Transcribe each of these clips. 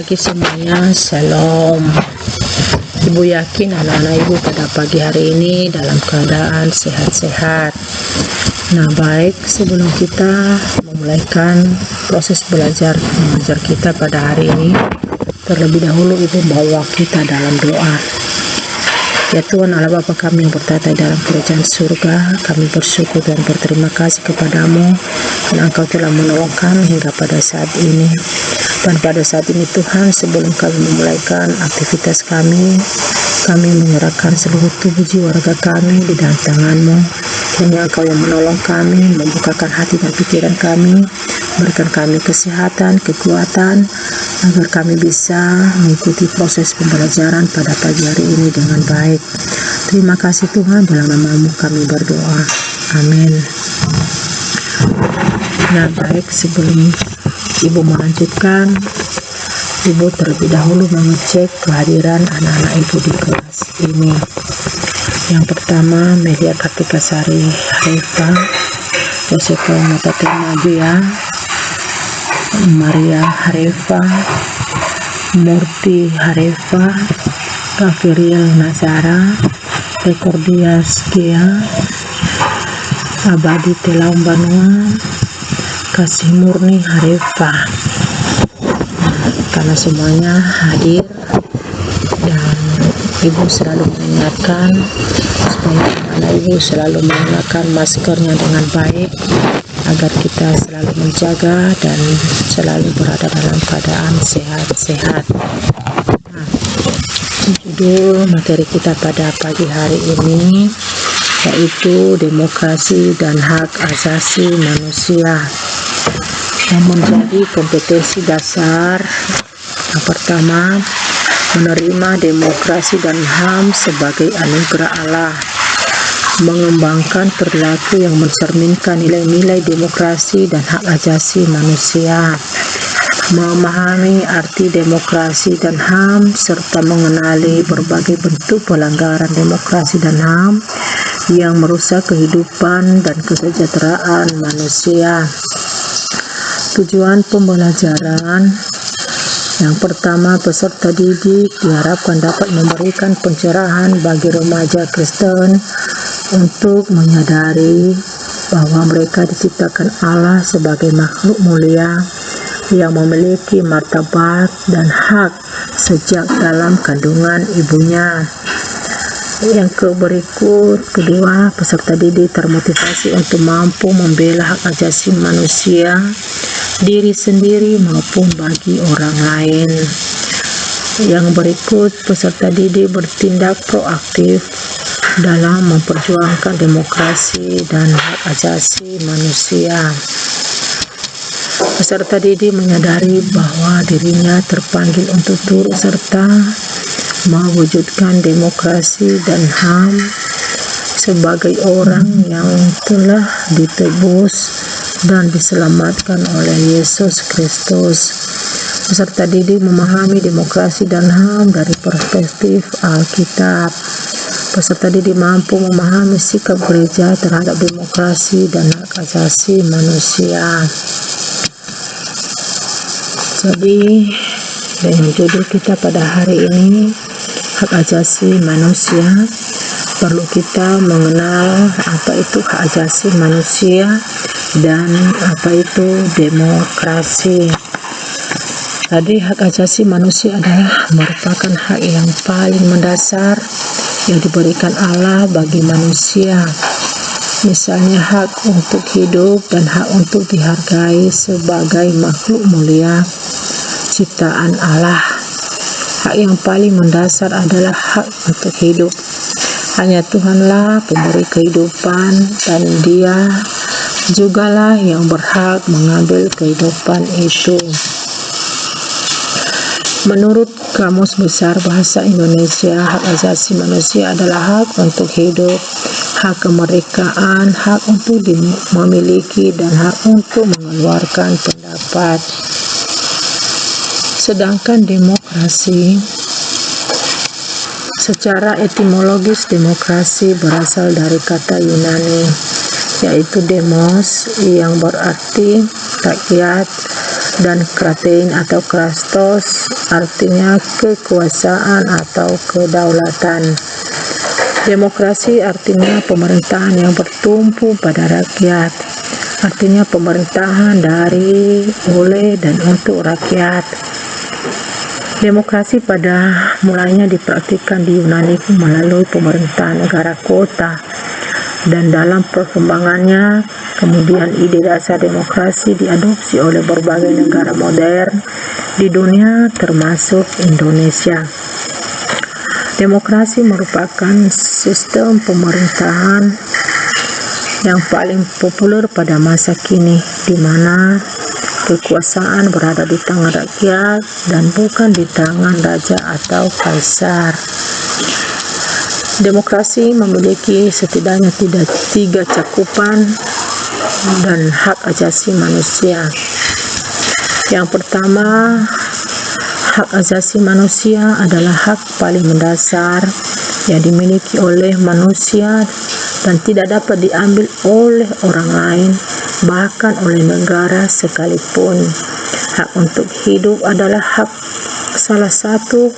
pagi semuanya, Shalom. Ibu yakin anak-anak ibu pada pagi hari ini dalam keadaan sehat-sehat. Nah, baik, sebelum kita memulaikan proses belajar mengajar kita pada hari ini, terlebih dahulu ibu bawa kita dalam doa. Ya Tuhan Allah Bapa kami yang bertata dalam kerajaan surga, kami bersyukur dan berterima kasih kepadamu karena Engkau telah menolong kami hingga pada saat ini. Dan pada saat ini Tuhan, sebelum kami memulaikan aktivitas kami menyerahkan seluruh tubuh jiwa raga kami di dalam tangan-Mu. Hanya Engkau yang menolong kami, membukakan hati dan pikiran kami, berikan kami kesehatan, kekuatan, agar kami bisa mengikuti proses pembelajaran pada pagi hari ini dengan baik. Terima kasih Tuhan, dalam nama-Mu kami berdoa. Amin. Nah, baik, sebelum Ibu melanjutkan, Ibu terlebih dahulu mengecek kehadiran anak-anak Ibu di kelas ini. Yang pertama, Melia Kartika Sari Harefa, Josefa Matatir Nabia, Maria Harefa, Murti Harefa, Kafiriel Nazara, Rekordia Skia, Abadi Telau Banua, Kasih Murni Harefa. Karena semuanya hadir dan Ibu selalu mengingatkan supaya anak Ibu selalu menggunakan maskernya dengan baik agar kita selalu menjaga dan selalu berada dalam keadaan sehat-sehat. Nah, judul materi kita pada pagi hari ini yaitu demokrasi dan hak asasi manusia yang menjadi kompetensi dasar. Yang pertama, menerima demokrasi dan HAM sebagai anugerah Allah, mengembangkan perilaku yang mencerminkan nilai-nilai demokrasi dan hak asasi manusia, memahami arti demokrasi dan HAM, serta mengenali berbagai bentuk pelanggaran demokrasi dan HAM yang merusak kehidupan dan kesejahteraan manusia. Tujuan pembelajaran: yang pertama, peserta didik diharapkan dapat memberikan pencerahan bagi remaja Kristen untuk menyadari bahwa mereka diciptakan Allah sebagai makhluk mulia yang memiliki martabat dan hak sejak dalam kandungan ibunya. Yang kedua, peserta didik termotivasi untuk mampu membela hak asasi manusia diri sendiri maupun bagi orang lain. Yang berikut, peserta didik bertindak proaktif dalam memperjuangkan demokrasi dan hak asasi manusia. Peserta didik menyadari bahwa dirinya terpanggil untuk turut serta mewujudkan demokrasi dan HAM sebagai orang yang telah ditebus dan diselamatkan oleh Yesus Kristus. Peserta didik memahami demokrasi dan HAM dari perspektif Alkitab. Peserta didik mampu memahami sikap gereja terhadap demokrasi dan hak asasi manusia. Jadi, dengan judul kita pada hari ini, hak asasi manusia, perlu kita mengenal apa itu hak asasi manusia dan apa itu demokrasi. Tadi, hak asasi manusia adalah merupakan hak yang paling mendasar yang diberikan Allah bagi manusia. Misalnya hak untuk hidup dan hak untuk dihargai sebagai makhluk mulia ciptaan Allah. Hak yang paling mendasar adalah hak untuk hidup. Hanya Tuhanlah pemberi kehidupan dan Dia jugalah yang berhak mengambil kehidupan itu. Menurut Kamus Besar Bahasa Indonesia, hak asasi manusia adalah hak untuk hidup, hak kemerdekaan, hak untuk memiliki, dan hak untuk mengeluarkan pendapat. Sedangkan demokrasi, secara etimologis demokrasi berasal dari kata Yunani yaitu demos yang berarti rakyat, dan kratein atau krastos artinya kekuasaan atau kedaulatan. Demokrasi artinya pemerintahan yang bertumpu pada rakyat, artinya pemerintahan dari, oleh, dan untuk rakyat. Demokrasi pada mulanya dipraktikkan di Yunani melalui pemerintahan negara kota, dan dalam perkembangannya kemudian ide dasar demokrasi diadopsi oleh berbagai negara modern di dunia termasuk Indonesia. Demokrasi merupakan sistem pemerintahan yang paling populer pada masa kini, di mana kekuasaan berada di tangan rakyat dan bukan di tangan raja atau kaisar. Demokrasi memiliki setidaknya tiga cakupan dan hak asasi manusia. Yang pertama, hak asasi manusia adalah hak paling mendasar yang dimiliki oleh manusia dan tidak dapat diambil oleh orang lain, bahkan oleh negara sekalipun. Hak untuk hidup adalah salah satu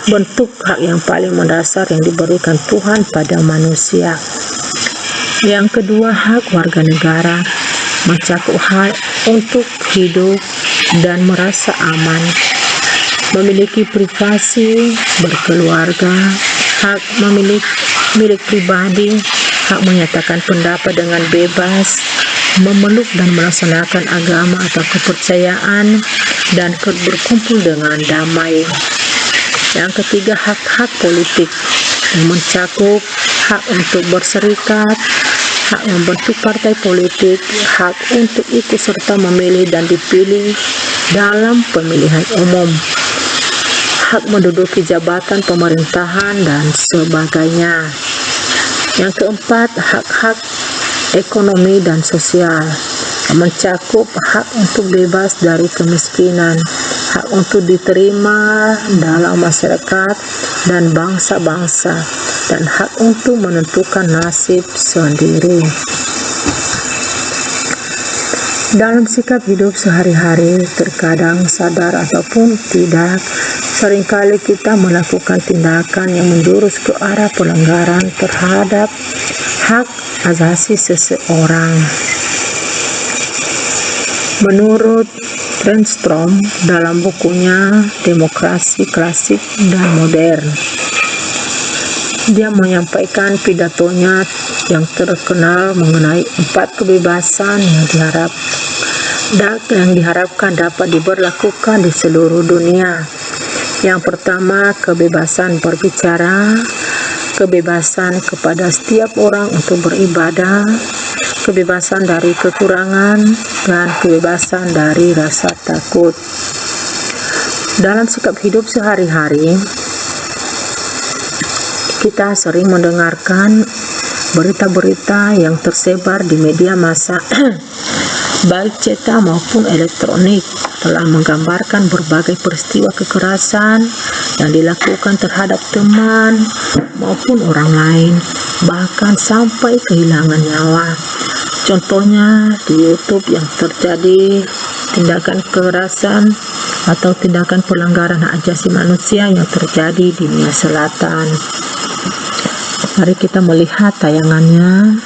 bentuk hak yang paling mendasar yang diberikan Tuhan pada manusia. Yang kedua, hak warga negara mencakup hak untuk hidup dan merasa aman, memiliki privasi, berkeluarga, hak milik pribadi, hak menyatakan pendapat dengan bebas, memeluk dan melaksanakan agama atau kepercayaan, dan berkumpul dengan damai. Yang ketiga, hak-hak politik yang mencakup hak untuk berserikat, hak membentuk partai politik, hak untuk ikut serta memilih dan dipilih dalam pemilihan umum, hak menduduki jabatan pemerintahan, dan sebagainya. Yang keempat, hak-hak ekonomi dan sosial yang mencakup hak untuk bebas dari kemiskinan, hak untuk diterima dalam masyarakat dan bangsa-bangsa, dan hak untuk menentukan nasib sendiri. Dalam sikap hidup sehari-hari, terkadang sadar ataupun tidak, seringkali kita melakukan tindakan yang menjurus ke arah pelanggaran terhadap hak asasi seseorang. Menurut Renstrom dalam bukunya Demokrasi Klasik dan Modern, dia menyampaikan pidatonya yang terkenal mengenai 4 kebebasan yang diharapkan dapat diberlakukan di seluruh dunia. Yang pertama, kebebasan berbicara, kebebasan kepada setiap orang untuk beribadah, kebebasan dari kekurangan, dan kebebasan dari rasa takut. Dalam sikap hidup sehari-hari, kita sering mendengarkan berita-berita yang tersebar di media massa baik cetak maupun elektronik telah menggambarkan berbagai peristiwa kekerasan yang dilakukan terhadap teman maupun orang lain, bahkan sampai kehilangan nyawa. Contohnya di YouTube yang terjadi tindakan kekerasan atau tindakan pelanggaran hak asasi manusia yang terjadi di Nia Selatan. Mari kita melihat tayangannya.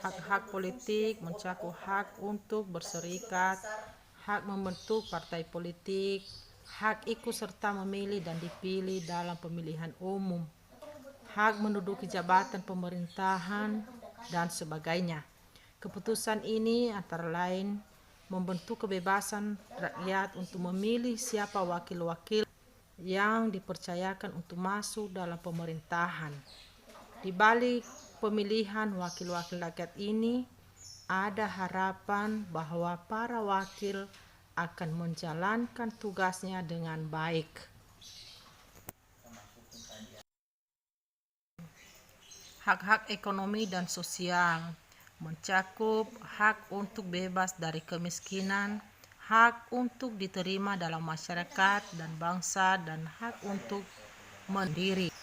Hak-hak politik mencakup hak untuk berserikat, hak membentuk partai politik, hak ikut serta memilih dan dipilih dalam pemilihan umum, hak menduduki jabatan pemerintahan, dan sebagainya. Keputusan ini antara lain membentuk kebebasan rakyat untuk memilih siapa wakil-wakil yang dipercayakan untuk masuk dalam pemerintahan. Di balik pemilihan wakil-wakil rakyat ini, ada harapan bahwa para wakil akan menjalankan tugasnya dengan baik. Hak-hak ekonomi dan sosial mencakup hak untuk bebas dari kemiskinan, hak untuk diterima dalam masyarakat dan bangsa, dan hak untuk mandiri.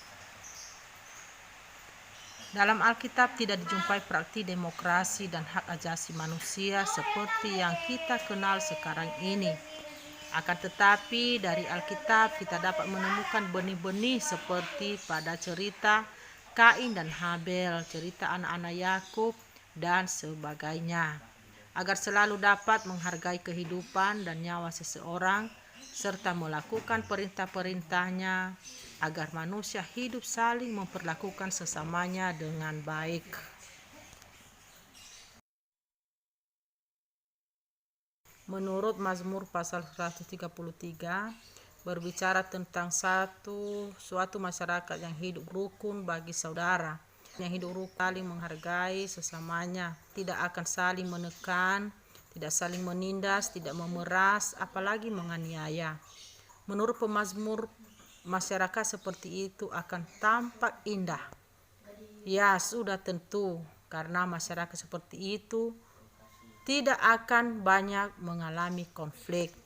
Dalam Alkitab tidak dijumpai praktik demokrasi dan hak asasi manusia seperti yang kita kenal sekarang ini. Akan tetapi dari Alkitab kita dapat menemukan benih-benih seperti pada cerita Kain dan Habel, cerita anak-anak Yakub, dan sebagainya. Agar selalu dapat menghargai kehidupan dan nyawa seseorang, serta melakukan perintah-perintahnya, agar manusia hidup saling memperlakukan sesamanya dengan baik. Menurut Mazmur pasal 133 berbicara tentang suatu masyarakat yang hidup rukun bagi saudara, yang hidup rukun saling menghargai sesamanya, tidak akan saling menekan, tidak saling menindas, tidak memeras, apalagi menganiaya. Menurut pemazmur, masyarakat seperti itu akan tampak indah. Ya, sudah tentu, karena masyarakat seperti itu tidak akan banyak mengalami konflik.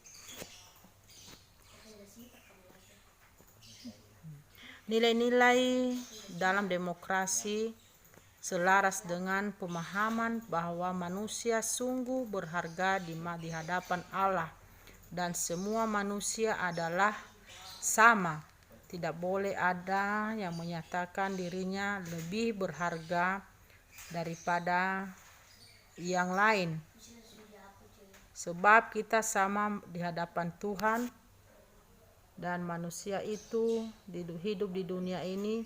Nilai-nilai dalam demokrasi selaras dengan pemahaman bahwa manusia sungguh berharga di hadapan Allah dan semua manusia adalah sama. Tidak boleh ada yang menyatakan dirinya lebih berharga daripada yang lain, sebab kita sama di hadapan Tuhan, dan manusia itu hidup di dunia ini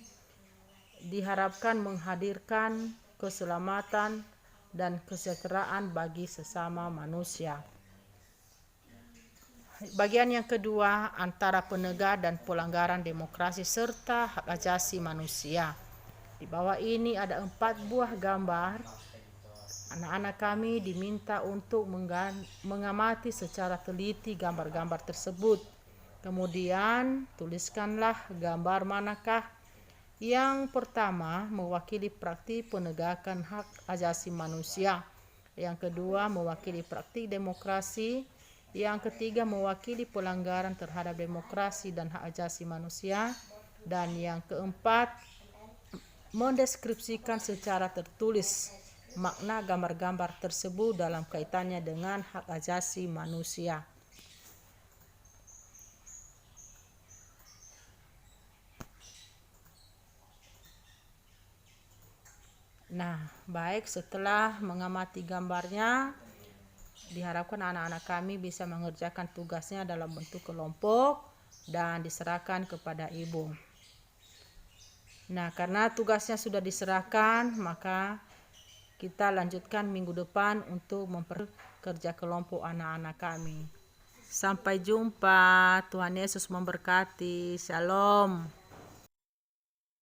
diharapkan menghadirkan keselamatan dan kesejahteraan bagi sesama manusia. Bagian yang kedua, antara penegak dan pelanggaran demokrasi serta hak asasi manusia. Di bawah ini ada 4 buah gambar. Anak-anak kami diminta untuk mengamati secara teliti gambar-gambar tersebut. Kemudian tuliskanlah gambar manakah yang pertama mewakili praktik penegakan hak asasi manusia, yang kedua mewakili praktik demokrasi, yang ketiga mewakili pelanggaran terhadap demokrasi dan hak asasi manusia, dan yang keempat mendeskripsikan secara tertulis makna gambar-gambar tersebut dalam kaitannya dengan hak asasi manusia. Nah, baik, setelah mengamati gambarnya, diharapkan anak-anak kami bisa mengerjakan tugasnya dalam bentuk kelompok dan diserahkan kepada ibu. Nah, karena tugasnya sudah diserahkan, maka kita lanjutkan minggu depan untuk memperkerja kelompok anak-anak kami. Sampai jumpa. Tuhan Yesus memberkati. Shalom.